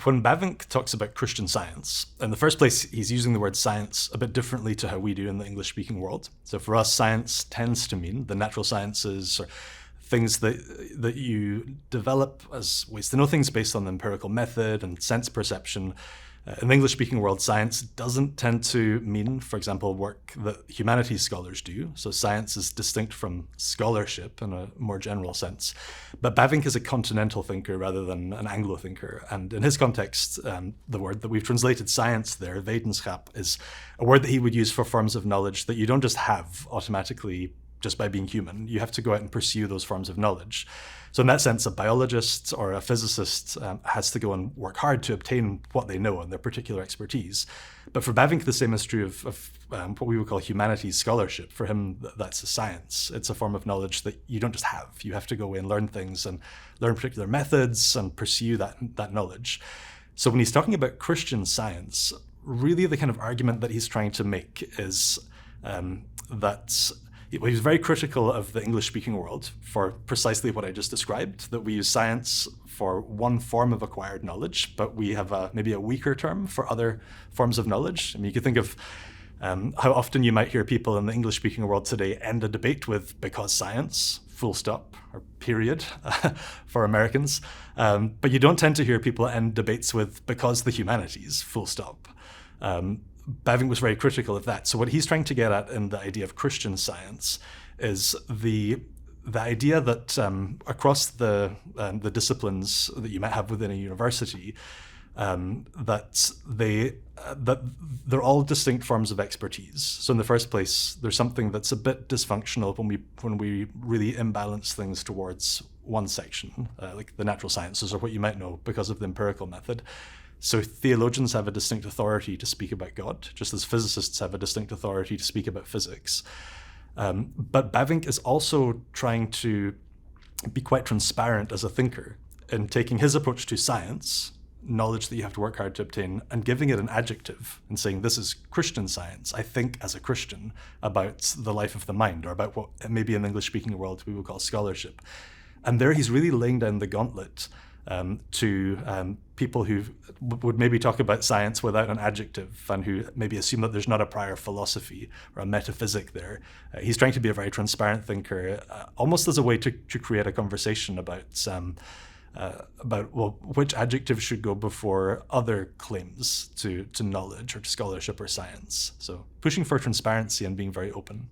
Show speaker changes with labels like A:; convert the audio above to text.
A: when Bavinck talks about Christian Science, in the first place, he's using the word science a bit differently to how we do in the English-speaking world. So for us, science tends to mean the natural sciences, or things that you develop as ways to know things based on the empirical method and sense perception. In the English-speaking world, science doesn't tend to mean, for example, work that humanities scholars do. So science is distinct from scholarship in a more general sense. But Bavinck is a continental thinker rather than an Anglo thinker. And in his context, the word that we've translated science there, wetenschap, is a word that he would use for forms of knowledge that you don't just have automatically just by being human. You have to go out and pursue those forms of knowledge. So in that sense, a biologist or a physicist has to go and work hard to obtain what they know and their particular expertise. But for Bavinck, the same is true of what we would call humanities scholarship. For him, that's a science. It's a form of knowledge that you don't just have. You have to go away and learn things and learn particular methods and pursue that knowledge. So when he's talking about Christian Science, really the kind of argument that he's trying to make is that he was very critical of the English-speaking world for precisely what I just described, that we use science for one form of acquired knowledge, but we have maybe a weaker term for other forms of knowledge. I mean, you could think of how often you might hear people in the English-speaking world today end a debate with "because science," full stop, or period, for Americans. But you don't tend to hear people end debates with "because the humanities," full stop. Bavinck was very critical of that. So what he's trying to get at in the idea of Christian Science is the idea that across the disciplines that you might have within a university, that they're all distinct forms of expertise. So in the first place, there's something that's a bit dysfunctional when we really imbalance things towards one section, like the natural sciences, or what you might know because of the empirical method. So theologians have a distinct authority to speak about God, just as physicists have a distinct authority to speak about physics. But Bavinck is also trying to be quite transparent as a thinker in taking his approach to science, knowledge that you have to work hard to obtain, and giving it an adjective and saying, this is Christian science. I think as a Christian about the life of the mind, or about what maybe in the English-speaking world we would call scholarship. And there he's really laying down the gauntlet to people who would maybe talk about science without an adjective and who maybe assume that there's not a prior philosophy or a metaphysic there. He's trying to be a very transparent thinker, almost as a way to create a conversation about which adjectives should go before other claims to knowledge or to scholarship or science. So pushing for transparency and being very open.